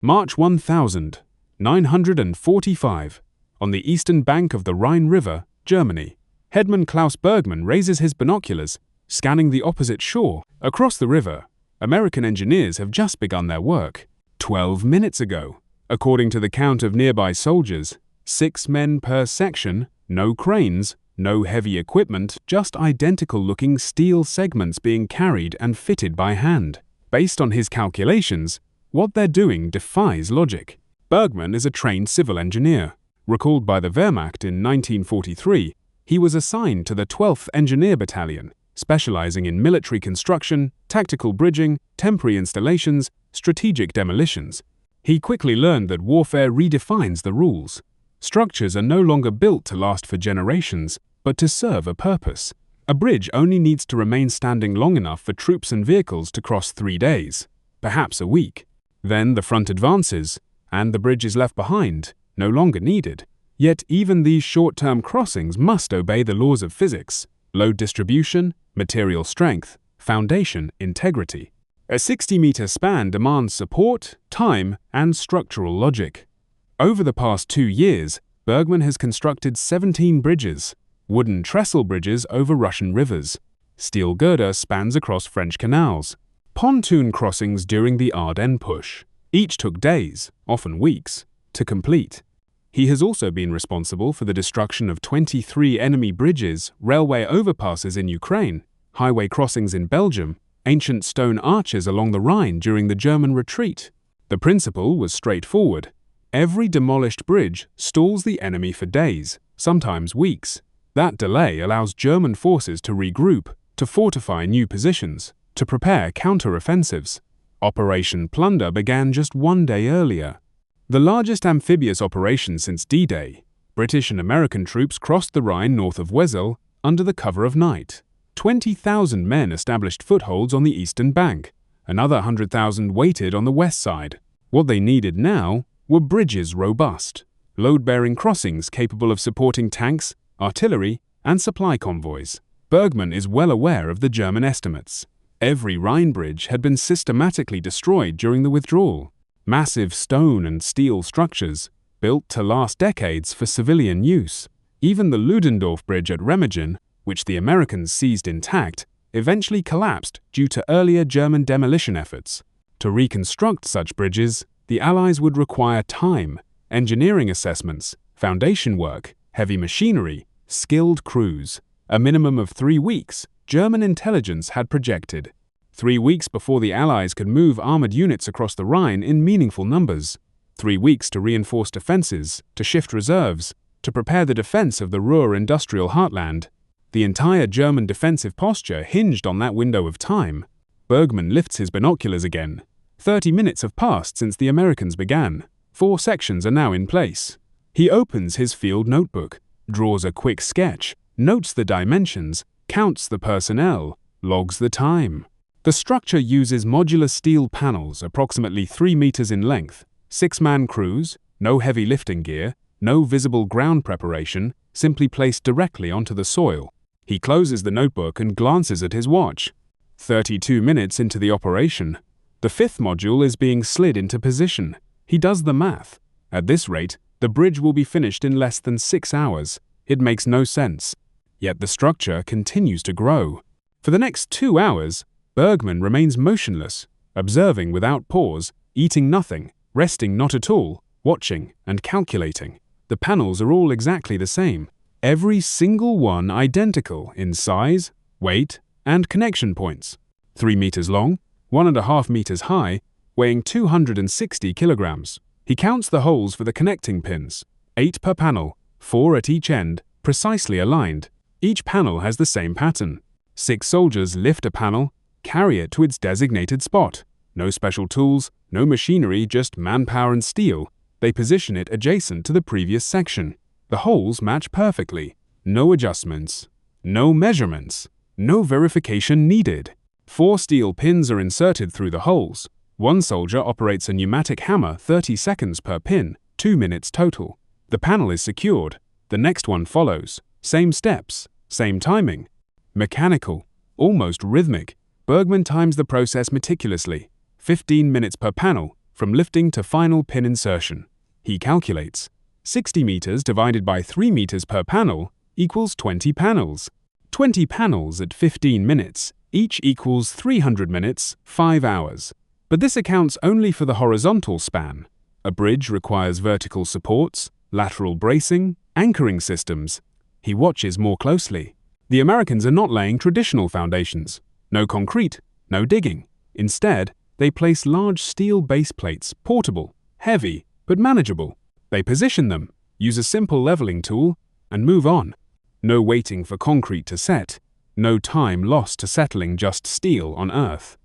March 1945. On the eastern bank of the Rhine River, Germany, Headman Klaus Bergmann raises his binoculars, scanning the opposite shore. Across the river, American engineers have just begun their work. 12 minutes ago, according to the count of nearby soldiers, 6 men per section, no cranes, no heavy equipment, just identical-looking steel segments being carried and fitted by hand. Based on his calculations, what they're doing defies logic. Bergmann is a trained civil engineer. Recalled by the Wehrmacht in 1943, he was assigned to the 12th Engineer Battalion, specializing in military construction, tactical bridging, temporary installations, strategic demolitions. He quickly learned that warfare redefines the rules. Structures are no longer built to last for generations, but to serve a purpose. A bridge only needs to remain standing long enough for troops and vehicles to cross 3 days, perhaps a week. Then the front advances, and the bridge is left behind, no longer needed. Yet even these short-term crossings must obey the laws of physics: load distribution, material strength, foundation integrity. A 60-meter span demands support, time, and structural logic. Over the past 2 years, Bergmann has constructed 17 bridges, wooden trestle bridges over Russian rivers, steel girder spans across French canals, pontoon crossings during the Ardennes push. Each took days, often weeks, to complete. He has also been responsible for the destruction of 23 enemy bridges, railway overpasses in Ukraine, highway crossings in Belgium, ancient stone arches along the Rhine during the German retreat. The principle was straightforward. Every demolished bridge stalls the enemy for days, sometimes weeks. That delay allows German forces to regroup, to fortify new positions, to prepare counter-offensives. Operation Plunder began just 1 day earlier. The largest amphibious operation since D-Day, British and American troops crossed the Rhine north of Wesel under the cover of night. 20,000 men established footholds on the eastern bank. Another 100,000 waited on the west side. What they needed now were bridges robust, load-bearing crossings capable of supporting tanks, artillery, and supply convoys. Bergmann is well aware of the German estimates. Every Rhine bridge had been systematically destroyed during the withdrawal. Massive stone and steel structures, built to last decades for civilian use. Even the Ludendorff Bridge at Remagen, which the Americans seized intact, eventually collapsed due to earlier German demolition efforts. To reconstruct such bridges, the Allies would require time, engineering assessments, foundation work, heavy machinery, skilled crews. A minimum of 3 weeks, German intelligence had projected. 3 weeks before the Allies could move armored units across the Rhine in meaningful numbers. 3 weeks to reinforce defenses, to shift reserves, to prepare the defense of the Ruhr industrial heartland. The entire German defensive posture hinged on that window of time. Bergmann lifts his binoculars again. 30 minutes have passed since the Americans began. 4 sections are now in place. He opens his field notebook, draws a quick sketch, notes the dimensions, counts the personnel, logs the time. The structure uses modular steel panels approximately 3 meters in length, 6-man crews, no heavy lifting gear, no visible ground preparation, simply placed directly onto the soil. He closes the notebook and glances at his watch. 32 minutes into the operation. The 5th module is being slid into position. He does the math. At this rate, the bridge will be finished in less than 6 hours. It makes no sense. Yet the structure continues to grow. For the next 2 hours, Bergmann remains motionless, observing without pause, eating nothing, resting not at all, watching and calculating. The panels are all exactly the same, every single one identical in size, weight, and connection points. 3 meters long, 1.5 meters high, weighing 260 kilograms. He counts the holes for the connecting pins, 8 per panel, 4 at each end, precisely aligned. Each panel has the same pattern. 6 soldiers lift a panel, carry it to its designated spot. No special tools, no machinery, just manpower and steel. They position it adjacent to the previous section. The holes match perfectly. No adjustments. No measurements. No verification needed. 4 steel pins are inserted through the holes. 1 soldier operates a pneumatic hammer 30 seconds per pin, 2 minutes total. The panel is secured. The next one follows. Same steps, same timing. Mechanical, almost rhythmic. Bergmann times the process meticulously. 15 minutes per panel, from lifting to final pin insertion. He calculates 60 meters divided by 3 meters per panel equals 20 panels. 20 panels at 15 minutes, each equals 300 minutes, 5 hours. But this accounts only for the horizontal span. A bridge requires vertical supports, lateral bracing, anchoring systems. He watches more closely. The Americans are not laying traditional foundations. No concrete, no digging. Instead, they place large steel base plates, portable, heavy, but manageable. They position them, use a simple leveling tool, and move on. No waiting for concrete to set. No time lost to settling just steel on earth.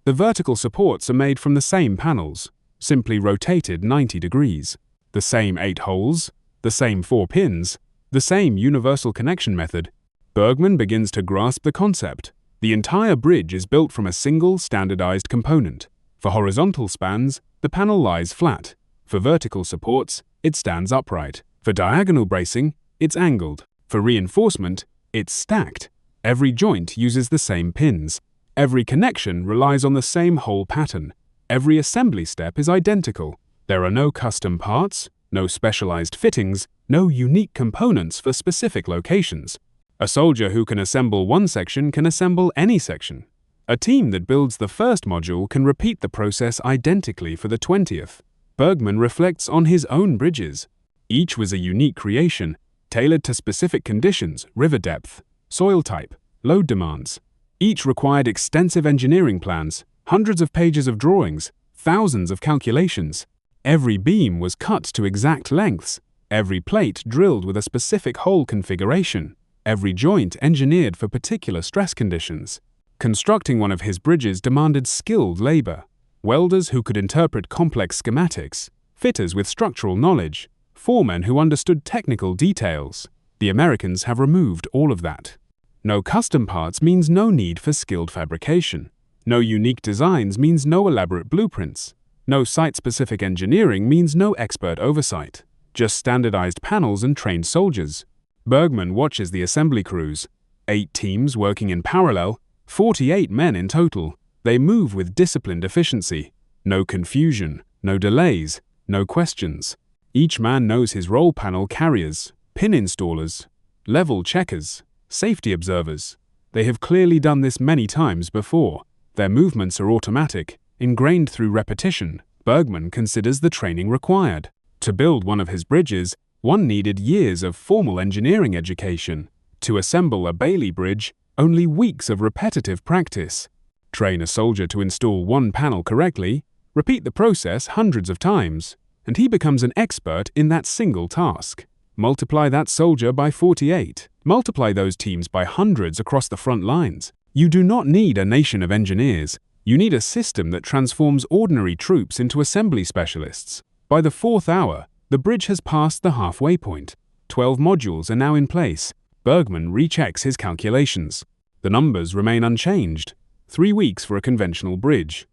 The vertical supports are made from the same panels, simply rotated 90 degrees. The same 8 holes, the same 4 pins, the same universal connection method. Bergman begins to grasp the concept. The entire bridge is built from a single standardized component. For horizontal spans, the panel lies flat. For vertical supports, it stands upright. For diagonal bracing, it's angled. For reinforcement, it's stacked. Every joint uses the same pins. Every connection relies on the same hole pattern. Every assembly step is identical. There are no custom parts, no specialized fittings, no unique components for specific locations. A soldier who can assemble one section can assemble any section. A team that builds the first module can repeat the process identically for the 20th. Bergman reflects on his own bridges. Each was a unique creation, tailored to specific conditions, river depth, soil type, load demands. Each required extensive engineering plans, hundreds of pages of drawings, thousands of calculations. Every beam was cut to exact lengths, every plate drilled with a specific hole configuration, every joint engineered for particular stress conditions. Constructing one of his bridges demanded skilled labor. Welders who could interpret complex schematics, fitters with structural knowledge, foremen who understood technical details. The Americans have removed all of that. No custom parts means no need for skilled fabrication. No unique designs means no elaborate blueprints. No site-specific engineering means no expert oversight. Just standardized panels and trained soldiers. Bergman watches the assembly crews. 8 teams working in parallel, 48 men in total. They move with disciplined efficiency. No confusion, no delays, no questions. Each man knows his role: panel carriers, pin installers, level checkers, safety observers. They have clearly done this many times before. Their movements are automatic, ingrained through repetition. Bergman considers the training required. To build one of his bridges, one needed years of formal engineering education. To assemble a Bailey bridge, only weeks of repetitive practice. Train a soldier to install one panel correctly, repeat the process hundreds of times, and he becomes an expert in that single task. Multiply that soldier by 48. Multiply those teams by hundreds across the front lines. You do not need a nation of engineers. You need a system that transforms ordinary troops into assembly specialists. By the 4th hour, the bridge has passed the halfway point. 12 modules are now in place. Bergman rechecks his calculations. The numbers remain unchanged. 3 weeks for a conventional bridge.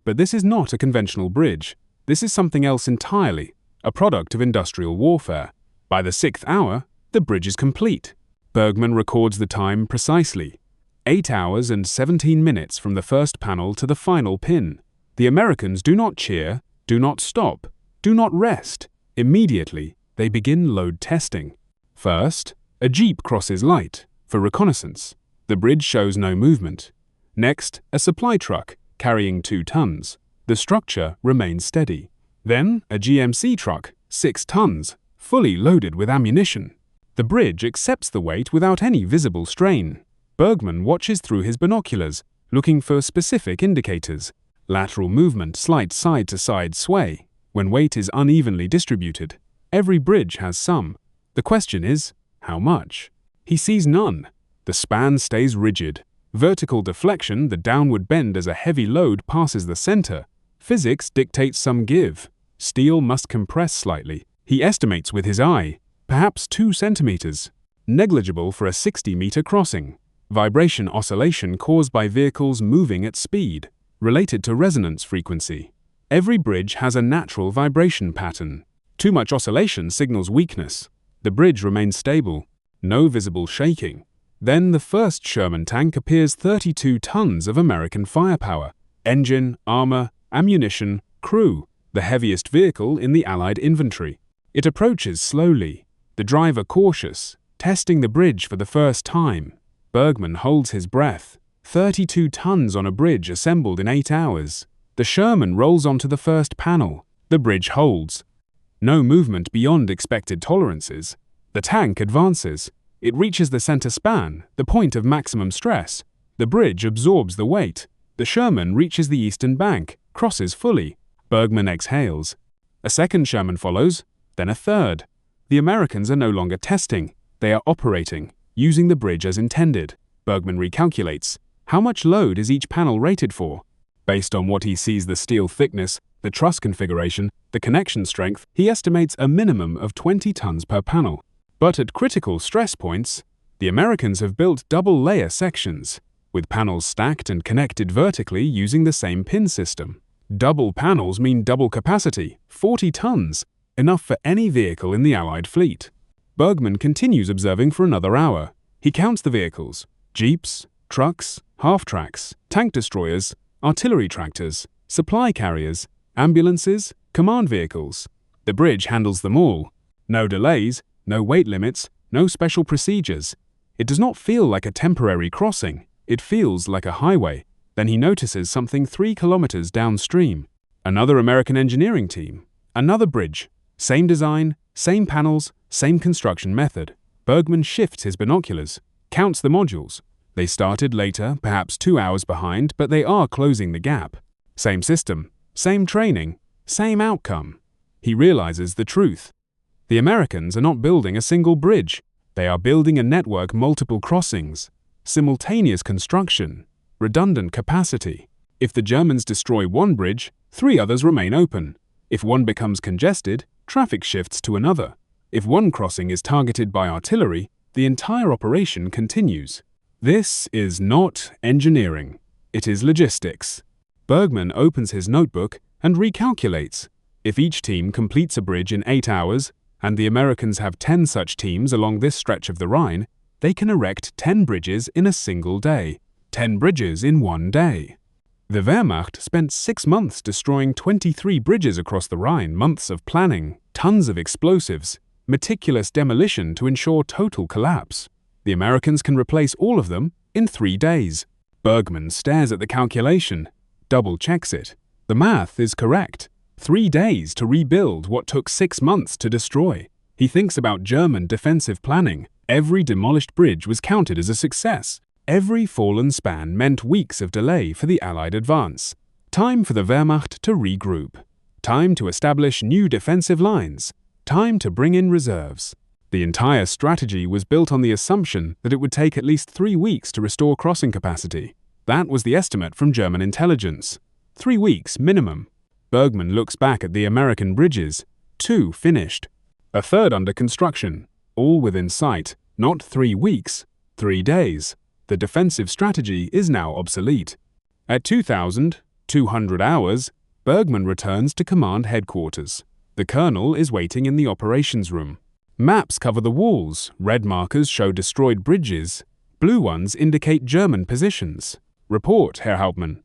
But this is not a conventional bridge. This is something else entirely, a product of industrial warfare. By the 6th hour, the bridge is complete. Bergman records the time precisely. 8 hours and 17 minutes from the first panel to the final pin. The Americans do not cheer, do not stop, do not rest. Immediately, they begin load testing. First, a jeep crosses light for reconnaissance. The bridge shows no movement. Next, a supply truck carrying 2 tons. The structure remains steady. Then, a GMC truck, 6 tons, fully loaded with ammunition. The bridge accepts the weight without any visible strain. Bergman watches through his binoculars, looking for specific indicators. Lateral movement, slight side-to-side sway. When weight is unevenly distributed, every bridge has some. The question is, how much? He sees none. The span stays rigid. Vertical deflection, the downward bend as a heavy load passes the center. Physics dictates some give. Steel must compress slightly. He estimates with his eye, perhaps 2 centimeters. Negligible for a 60-meter crossing. Vibration oscillation caused by vehicles moving at speed, related to resonance frequency. Every bridge has a natural vibration pattern. Too much oscillation signals weakness. The bridge remains stable. No visible shaking. Then the first Sherman tank appears, 32 tons of American firepower. Engine, armor, ammunition, crew. the heaviest vehicle in the Allied inventory. It approaches slowly, the driver cautious, testing the bridge for the first time. Bergman holds his breath. 32 tons on a bridge assembled in 8 hours. The Sherman rolls onto the first panel. The bridge holds. No movement beyond expected tolerances. The tank advances. It reaches the center span, the point of maximum stress. The bridge absorbs the weight. The Sherman reaches the eastern bank, crosses fully. Bergman exhales. A second Sherman follows, then a third. The Americans are no longer testing. They are operating, using the bridge as intended. Bergman recalculates. How much load is each panel rated for? Based on what he sees, the steel thickness, the truss configuration, the connection strength, he estimates a minimum of 20 tons per panel. But at critical stress points, the Americans have built double-layer sections, with panels stacked and connected vertically using the same pin system. Double panels mean double capacity, 40 tons, enough for any vehicle in the Allied fleet. Bergman continues observing for another hour. He counts the vehicles: jeeps, trucks, half-tracks, tank destroyers, artillery tractors, supply carriers, ambulances, command vehicles. The bridge handles them all. No delays, no weight limits, no special procedures. It does not feel like a temporary crossing. It feels like a highway. Then he notices something 3 kilometers downstream. Another American engineering team. Another bridge. Same design, same panels, same construction method. Bergman shifts his binoculars, counts the modules. They started later, perhaps 2 hours behind, but they are closing the gap. Same system, same training, same outcome. He realizes the truth. The Americans are not building a single bridge. They are building a network, multiple crossings, simultaneous construction, redundant capacity. If the Germans destroy one bridge, 3 others remain open. If one becomes congested, traffic shifts to another. If one crossing is targeted by artillery, the entire operation continues. This is not engineering. It is logistics. Bergman opens his notebook and recalculates. If each team completes a bridge in 8 hours, and the Americans have 10 such teams along this stretch of the Rhine, they can erect 10 bridges in a single day. 10 bridges in 1 day. The Wehrmacht spent 6 months destroying 23 bridges across the Rhine, months of planning, tons of explosives, meticulous demolition to ensure total collapse. The Americans can replace all of them in 3 days. Bergman stares at the calculation, double-checks it. The math is correct. 3 days to rebuild what took 6 months to destroy. He thinks about German defensive planning. Every demolished bridge was counted as a success. Every fallen span meant weeks of delay for the Allied advance. Time for the Wehrmacht to regroup. Time to establish new defensive lines. Time to bring in reserves. The entire strategy was built on the assumption that it would take at least 3 weeks to restore crossing capacity. That was the estimate from German intelligence. 3 weeks minimum. Bergman looks back at the American bridges. 2 finished. A third under construction. All within sight. Not 3 weeks. 3 days. The defensive strategy is now obsolete. At 2,200 hours, Bergman returns to command headquarters. The colonel is waiting in the operations room. Maps cover the walls. Red markers show destroyed bridges. Blue ones indicate German positions. Report, Herr Hauptmann.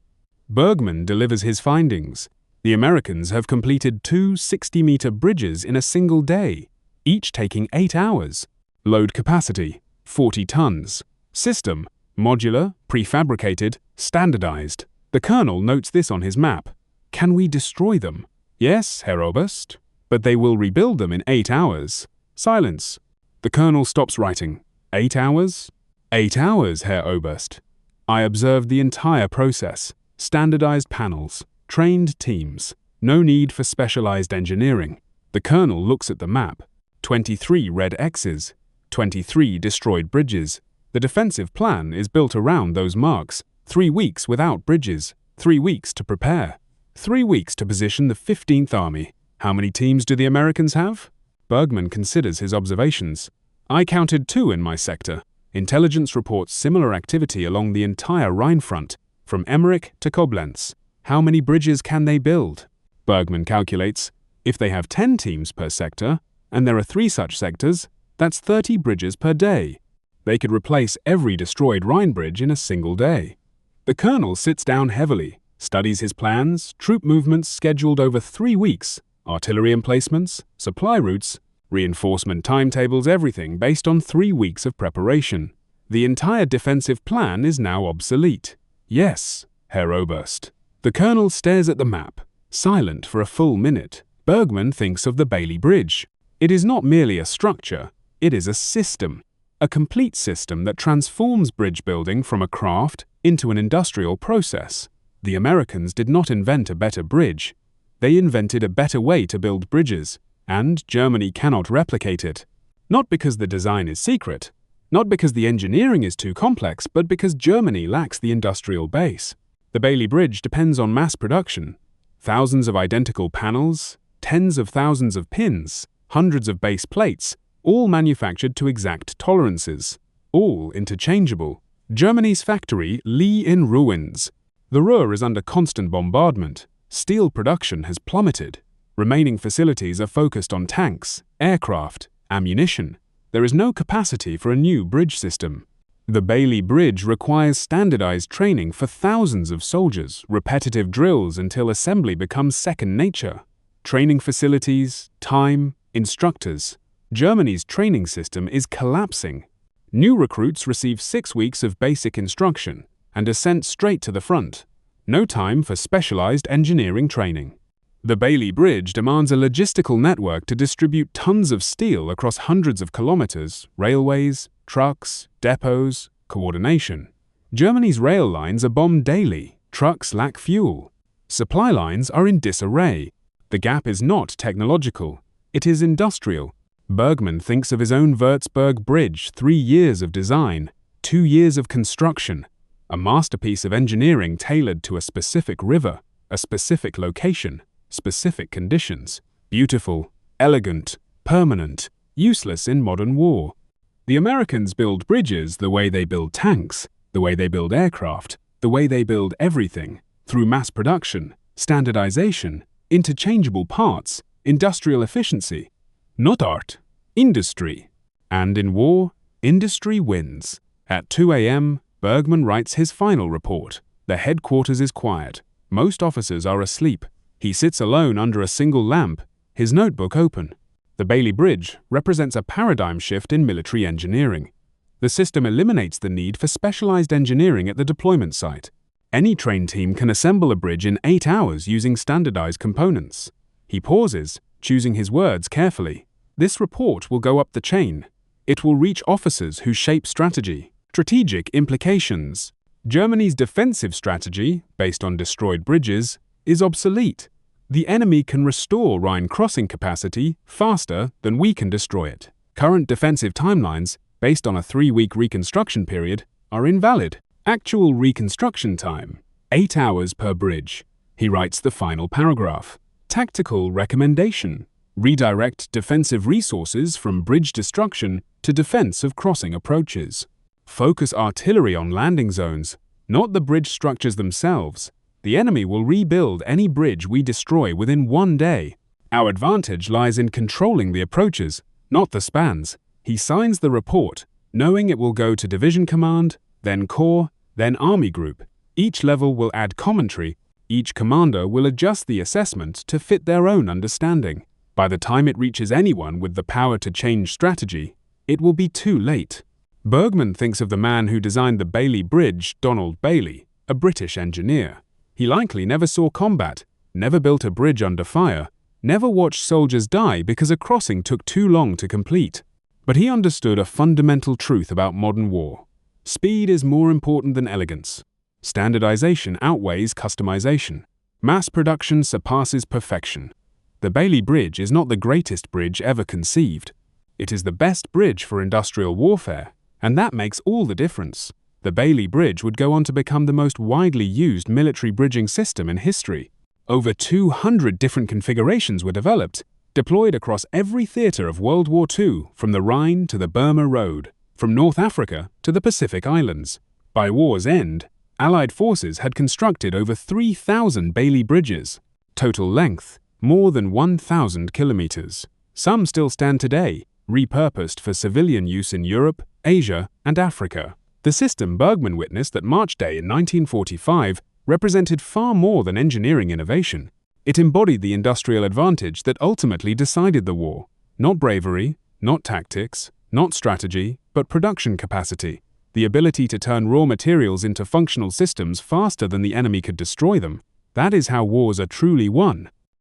Bergman delivers his findings. The Americans have completed 2 60-meter bridges in a single day, each taking 8 hours. Load capacity, 40 tons. System, modular, prefabricated, standardized. The colonel notes this on his map. Can we destroy them? Yes, Herr Oberst, but they will rebuild them in 8 hours. Silence. The colonel stops writing. 8 hours? 8 hours, Herr Oberst. I observed the entire process. Standardized panels, trained teams. No need for specialized engineering. The colonel looks at the map. 23 red X's. 23 destroyed bridges. The defensive plan is built around those marks. 3 weeks without bridges. 3 weeks to prepare. 3 weeks to position the 15th Army. How many teams do the Americans have? Bergman considers his observations. I counted 2 in my sector. Intelligence reports similar activity along the entire Rhine front, from Emmerich to Koblenz. How many bridges can they build? Bergman calculates, if they have 10 teams per sector, and there are 3 such sectors, that's 30 bridges per day. They could replace every destroyed Rhine bridge in a single day. The colonel sits down heavily. studies his plans, troop movements scheduled over 3 weeks, artillery emplacements, supply routes, reinforcement timetables, everything based on 3 weeks of preparation. The entire defensive plan is now obsolete. Yes, Herr Oberst. The colonel stares at the map, silent for a full minute. Bergman thinks of the Bailey Bridge. It is not merely a structure, it is a system. A complete system that transforms bridge building from a craft into an industrial process. The Americans did not invent a better bridge. They invented a better way to build bridges, and Germany cannot replicate it. Not because the design is secret, not because the engineering is too complex, but because Germany lacks the industrial base. The Bailey Bridge depends on mass production. Thousands of identical panels, tens of thousands of pins, hundreds of base plates, all manufactured to exact tolerances, all interchangeable. Germany's factory lie in ruins. The Ruhr is under constant bombardment. Steel production has plummeted. Remaining facilities are focused on tanks, aircraft, ammunition. There is no capacity for a new bridge system. The Bailey Bridge requires standardized training for thousands of soldiers, repetitive drills until assembly becomes second nature. Training facilities, time, instructors. Germany's training system is collapsing. New recruits receive 6 weeks of basic instruction and are sent straight to the front. No time for specialized engineering training. The Bailey Bridge demands a logistical network to distribute tons of steel across hundreds of kilometers, railways, trucks, depots, coordination. Germany's rail lines are bombed daily. Trucks lack fuel. Supply lines are in disarray. The gap is not technological. It is industrial. Bergman thinks of his own Würzburg Bridge, 3 years of design, 2 years of construction, a masterpiece of engineering tailored to a specific river, a specific location, specific conditions, beautiful, elegant, permanent, useless in modern war. The Americans build bridges the way they build tanks, the way they build aircraft, the way they build everything, through mass production, standardization, interchangeable parts, industrial efficiency. Not art, industry. And in war, industry wins. At 2 a.m., Bergman writes his final report. The headquarters is quiet. Most officers are asleep. He sits alone under a single lamp, his notebook open. The Bailey Bridge represents a paradigm shift in military engineering. The system eliminates the need for specialized engineering at the deployment site. Any trained team can assemble a bridge in 8 hours using standardized components. He pauses, choosing his words carefully. This report will go up the chain. It will reach officers who shape strategy. Strategic implications. Germany's defensive strategy, based on destroyed bridges, is obsolete. The enemy can restore Rhine crossing capacity faster than we can destroy it. Current defensive timelines, based on a 3-week reconstruction period, are invalid. Actual reconstruction time, 8 hours per bridge. He writes the final paragraph. Tactical recommendation. Redirect defensive resources from bridge destruction to defense of crossing approaches. Focus artillery on landing zones, not the bridge structures themselves. The enemy will rebuild any bridge we destroy within 1 day. Our advantage lies in controlling the approaches, not the spans. He signs the report, knowing it will go to Division Command, then Corps, then Army Group. Each level will add commentary. Each commander will adjust the assessment to fit their own understanding. By the time it reaches anyone with the power to change strategy, it will be too late. Bergman thinks of the man who designed the Bailey Bridge, Donald Bailey, a British engineer. He likely never saw combat, never built a bridge under fire, never watched soldiers die because a crossing took too long to complete. But he understood a fundamental truth about modern war. Speed is more important than elegance. Standardization outweighs customization. Mass production surpasses perfection. The Bailey Bridge is not the greatest bridge ever conceived. It is the best bridge for industrial warfare, and that makes all the difference. The Bailey Bridge would go on to become the most widely used military bridging system in history. Over 200 different configurations were developed, deployed across every theater of World War II, from the Rhine to the Burma Road, from North Africa to the Pacific Islands. By war's end, Allied forces had constructed over 3,000 Bailey bridges. Total length, more than 1,000 kilometers. Some still stand today, repurposed for civilian use in Europe, Asia, and Africa. The system Bergman witnessed that March Day in 1945 represented far more than engineering innovation. It embodied the industrial advantage that ultimately decided the war. Not bravery, not tactics, not strategy, but production capacity. The ability to turn raw materials into functional systems faster than the enemy could destroy them. That is how wars are truly won.